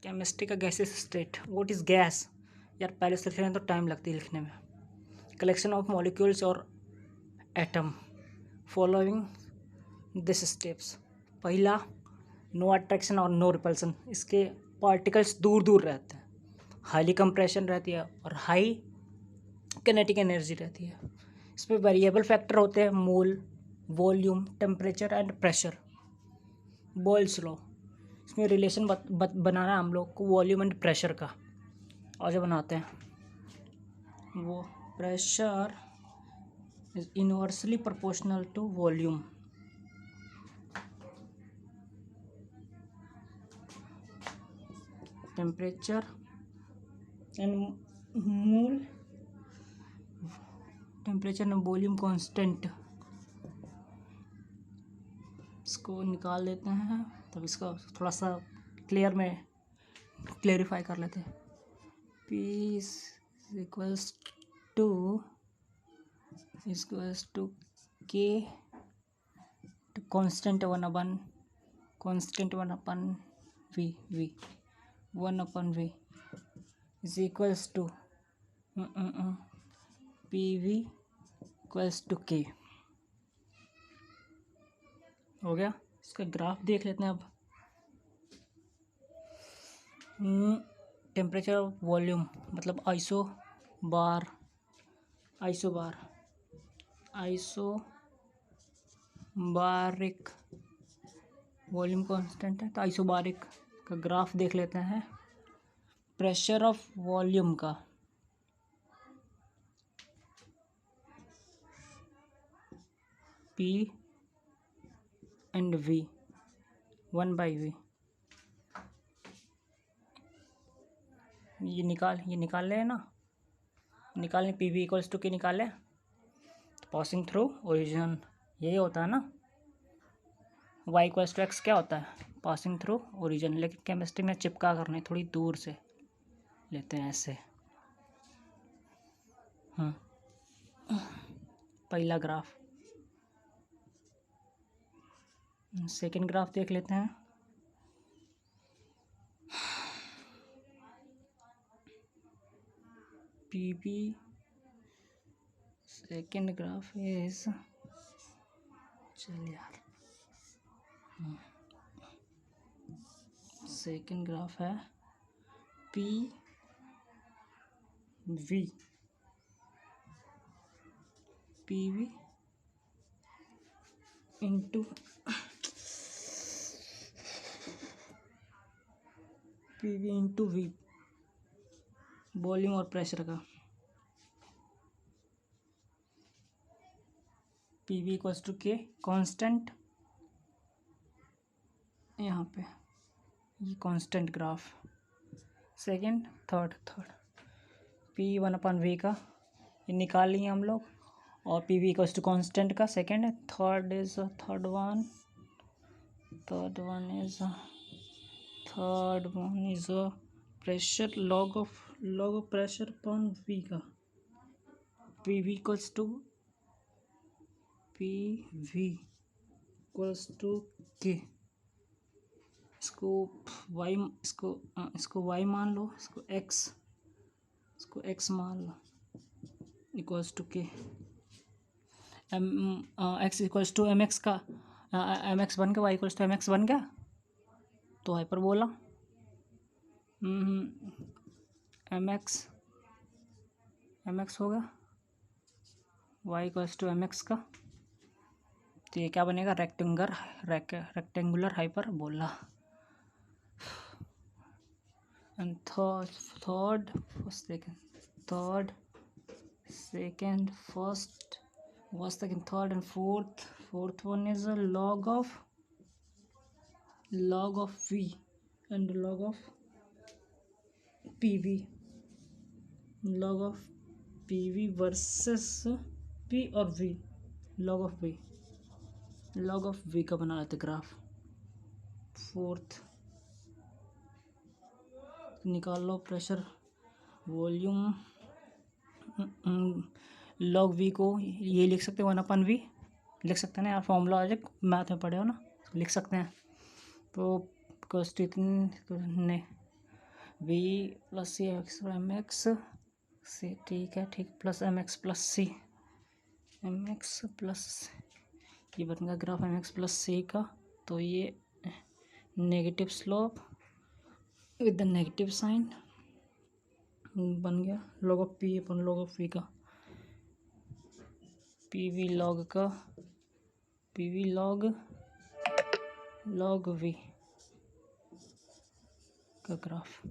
Chemistry का gases state, what is gas. यार पहले से लिखने तो टाइम लगती है लिखने में। कलेक्शन ऑफ मॉलिक्यूल्स और एटम फॉलोइंग दिस स्टेप्स। पहला, नो अट्रैक्शन और नो रिपल्सन। इसके पार्टिकल्स दूर दूर रहते हैं, हाईली कंप्रेशन रहती है और हाई किनेटिक एनर्जी रहती है। इसमें वेरिएबल फैक्टर होते हैं mole, volume, temperature and pressure. Boyle's law, इसमें रिलेशन बनाना है हम लोग को वॉल्यूम एंड प्रेशर का। और जो बनाते हैं वो pressure is inversely proportional to volume. Temperature and mole, temperature and volume constant. इसको निकाल देते हैं, तब इसका थोड़ा सा क्लियर में क्लेरिफाई कर लेते हैं। P is equals to K to constant 1 upon V 1/V is equals to PV equals to K। हो गया। इसका ग्राफ देख लेते हैं अब। टेम्परेचर ऑफ वॉल्यूम मतलब आइसोबारिक वॉल्यूम कांस्टेंट है तो आइसोबारिक का ग्राफ देख लेते हैं। प्रेशर ऑफ वॉल्यूम का P एंड V 1/V। ये निकाल ले ना, निकालने PV इक्वल्स टू के निकाले। पासिंग थ्रू ओरिजिन यही होता है ना। Y इक्वल्स टू एक्स क्या होता है, पासिंग थ्रू ओरिजिन। लेकिन केमिस्ट्री में चिपका करने थोड़ी दूर से लेते हैं ऐसे। पहला ग्राफ। सेकंड ग्राफ देख लेते हैं। PV सेकंड ग्राफ इज, चल यार, सेकंड ग्राफ है PV इंटू V वॉल्यूम और प्रेशर का। PV इक्वल्स टू के कांस्टेंट, यहाँ पे ये constant graph. Second third P 1/V का ये निकाल लिए हम लोग, और PV इक्वल्स टू कांस्टेंट का सेकंड है। Third one is pressure, log of pressure upon V का। PV equals to K। इसको y मान लो, इसको x मान लो, equals to K। x equals to mx का mx बन गया, y इक्वल्स टू mx बन गया तो हाइपर बोला mx हो गया, y इक्वल्स टू mx का। तो ये क्या बनेगा, रेक्टेंगुलर हाइपर बोला। And third and fourth one is log of V and log of PV, log of PV versus P और V, log of V का बना लेते ग्राफ। फोर्थ निकाल low pressure volume. log V को ये लिख सकते हैं 1/V, लिख सकते हैं ना यार, फॉर्मूला आज मैथ में पढ़े हो ना, लिख सकते हैं। तो इतने V plus C M X C, ठीक है, ठीक, plus M X plus C, M X plus, ये बनेगा graph M X plus C का। तो ये negative slope with the negative sign बन गया log of P upon log of V का, पी वी लॉग का, P V log log V का ग्राफ।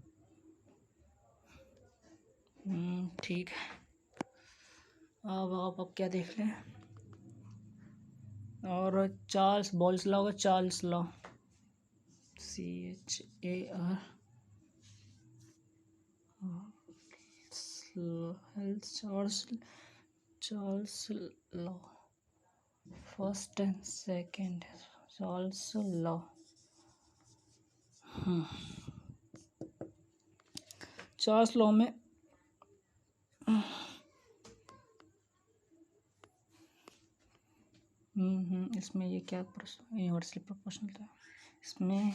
ठीक है। अब क्या देख लें, और चार्ल्स बॉल्स लॉ होगा, Charles law, CHAR Charles law, first and second Charles law. Charles law में इसमें ये क्या यूनिवर्सली प्रोपोर्शनल था, इसमें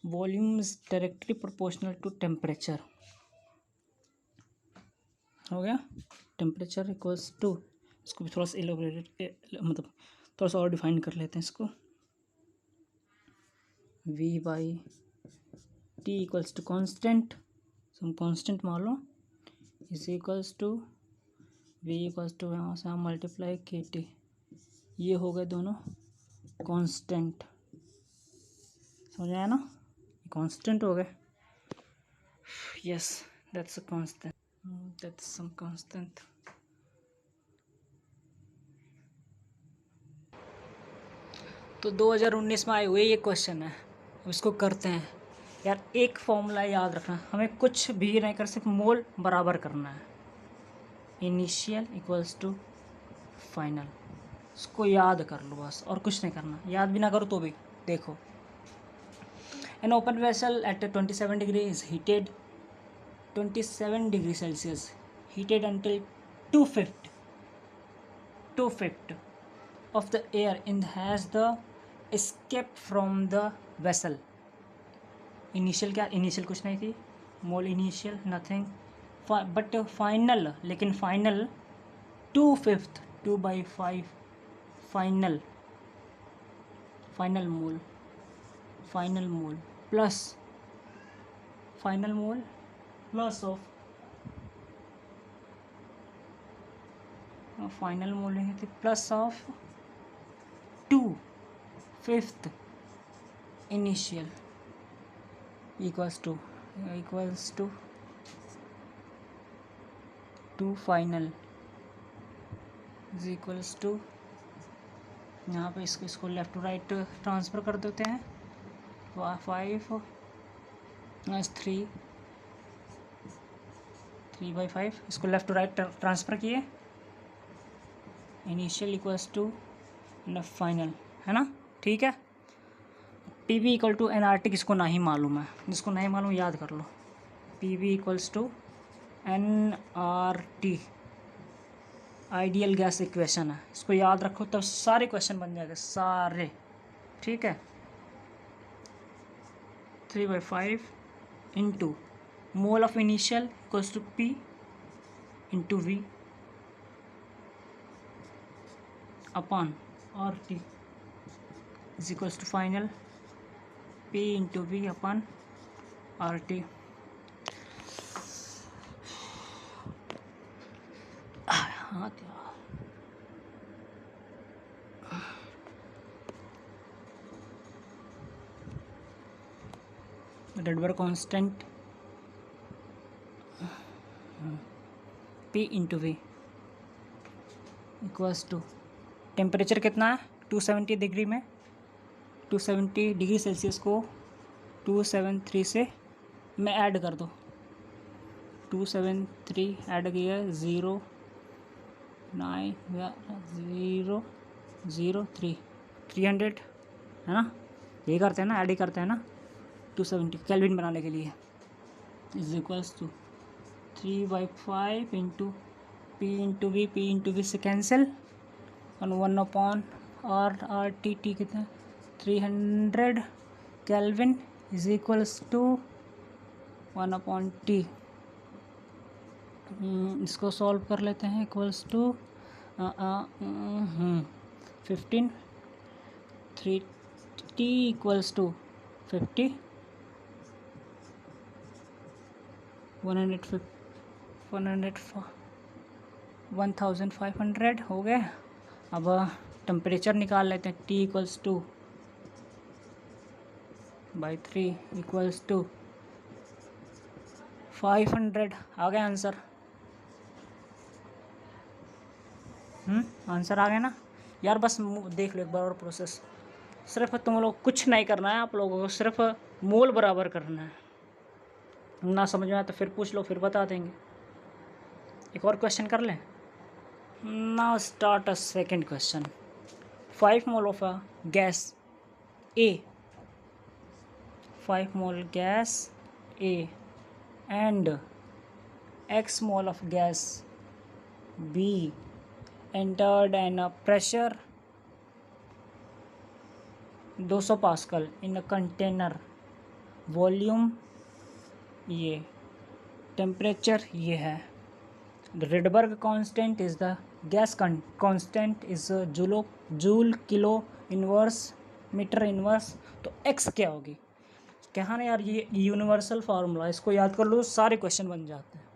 volume is directly proportional to temperature, हो गया। टेम्परेचर इक्वल्स टू, इसको भी थोड़ा सा एलोबरेटेड मतलब थोड़ा सा और डिफाइन कर लेते हैं इसको, V by T equals to constant, हम कॉन्स्टेंट मान लो, is equals to V equals to यहाँ से हम मल्टीप्लाई KT, ये हो गए दोनों कांस्टेंट, समझ आया ना, कांस्टेंट हो गए, yes that's a constant, that's some constant. तो 2019 में आए हुए ये क्वेश्चन है, अब इसको करते हैं। यार एक फॉर्मूला याद रखना, हमें कुछ भी नहीं कर, सिर्फ मोल बराबर करना है, इनिशियल इक्वल्स टू फाइनल, इसको याद कर लो बस, और कुछ नहीं करना, याद भी ना करो तो भी देखो। An open vessel eight 27 degree is heated 27 degree Celsius heated until 2/5 of the air in has the escaped from the vessel। Initial क्या, इनिशियल कुछ नहीं थी, mole initial nothing, but final, लेकिन final 2/5 2/5 final, final mole, final mole plus, final mole plus of, final mole नहीं थी, plus of 2/5 initial equals to 2 final is equals to, यहाँ पे इसको लेफ्ट टू राइट ट्रांसफ़र कर देते हैं, 5 3/5, इसको लेफ्ट टू राइट ट्रांसफ़र किए, इनिशियल इक्वल्स टू फाइनल, है ना, ठीक है। P V equal to NRT किसको नहीं मालूम है, जिसको नहीं मालूम याद कर लो, P V equals to NRT ideal gas equation है, इसको याद रखो तब सारे क्वेश्चन बन जाएंगे सारे, ठीक है। 3/5 into mole of initial equals to P into V upon RT is equals to final P into V upon RT। हाँ क्या रेडबर constant P into V equals to, temperature कितना है 270 डिग्री में, 270 डिग्री सेल्सियस को 273 से मैं ऐड कर दो, 273 ऐड किया 09003 300, है ना, ये करते हैं ना, ऐड ही करते हैं ना, 270 केल्विन बनाने के लिए, is equals to 3/5 into P into V से कैंसिल, और 1 अपॉन RT कितना 300 kelvin is equals to 1/T। इसको सॉल्व कर लेते हैं। Equals to 15 3T equals to 50 1500 हो गए। अब टेम्परेचर निकाल लेते हैं। T equals to by 3 equals to 500। आ गया आंसर। आंसर आ गया ना यार। बस देख लो एक बार और प्रोसेस। सिर्फ तुम लोग कुछ नहीं करना है, आप लोगों को सिर्फ मोल बराबर करना है। ना समझ में आया तो फिर पूछ लो, फिर बता देंगे। एक और क्वेश्चन कर लें। Now start a second question. 5 mole of a gas A, 5 mole gas A and X mole of gas B entered and a pressure 200 pascal in a container, volume ये, टेम्परेचर ये है। Rydberg constant is the gas constant is joule kilo inverse meter inverse. तो X क्या होगी? क्या ना यार, ये यूनिवर्सल फार्मूला, इसको याद कर लो सारे क्वेश्चन बन जाते हैं।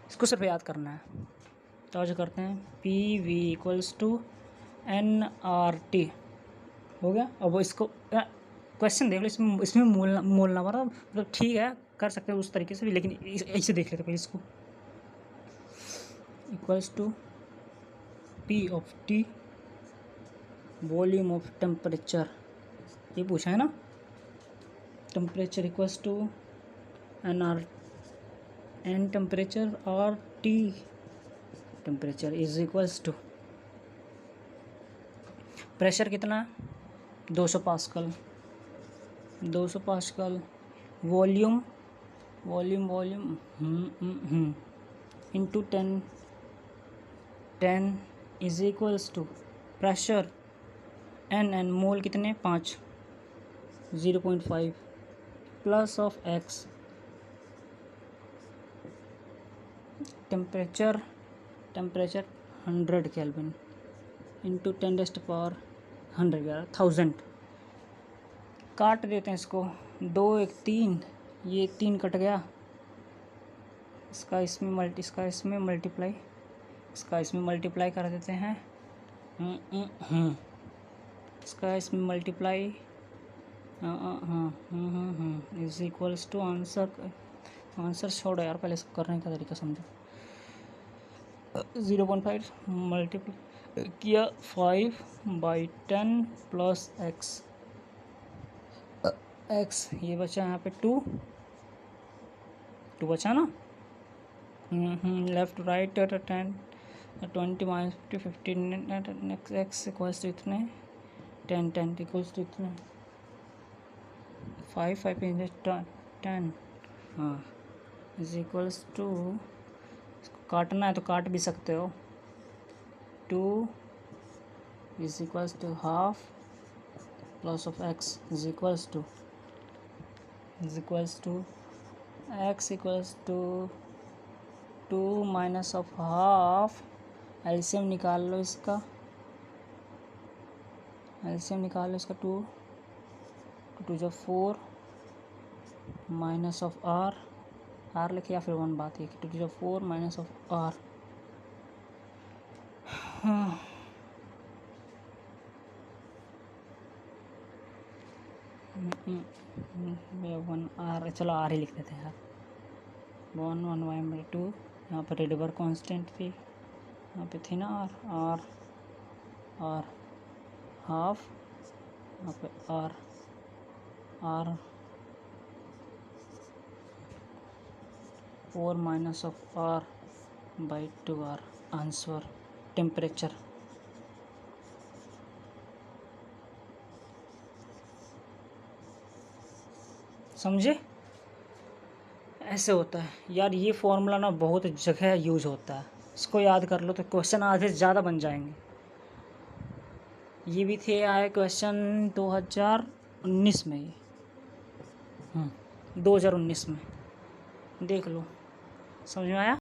इसको सिर्फ याद करना है। तो जो करते हैं P V equals to NRT हो गया। अब वो इसको क्वेश्चन देख लो, इसमें मोल ना मारो। मतलब ठीक है, कर सकते हो उस तरीके से भी, लेकिन ऐसे देख लेते पहले इसको। Equals to P of T volume of temperature, ये पूछा है ना। Temperature equals to N temperature और T temperature is equals to pressure कितना है 200 pascal, 200 pascal volume into 10 is equals to pressure N mole कितने 5 0.5 plus of X temperature 100 kelvin into 10⁻100 काट देते हैं इसको। 2 1 3, ये 3 कट गया, इसका इसमें मल्टीप्लाई कर देते हैं। इसका इसमें multiply is equals to answer छोड़ो यार, पहले इसको करने का तरीका समझो। 0.5 मल्टीप्लाई किया 5/10 प्लस एक्स ये बचा यहाँ पे 2 बचा ना। Left right 10 20 -50 15 X equals to इतने 10 इक्वल्स टू इतने 5 10 हाँ इज इक्वल्स टू, काटना है तो काट भी सकते हो। 2 is equals to half plus of X is equals to X equals to 2 minus of half. LCM निकाल लो इसका, 2 2 जो 4 माइनस ऑफ आर लिखे या फिर 1 बात है कि 2 जो 4 माइनस ऑफ आर। हाँ 1 आर, चलो आर ही लिख देते हैं यार। 1/2 यहाँ पर रेडबर्ग कांस्टेंट थी, यहाँ पे थी ना आर हाफ, यहाँ पे R 4 minus of R/2 R. Answer temperature. समझे? ऐसे होता है यार, ये फॉर्मूला ना बहुत जगह यूज होता है। इसको याद कर लो तो क्वेश्चन आधे ज़्यादा बन जाएंगे। ये भी थे आए क्वेश्चन 2019 में, ये 2019 में। देख लो, समझ में आया।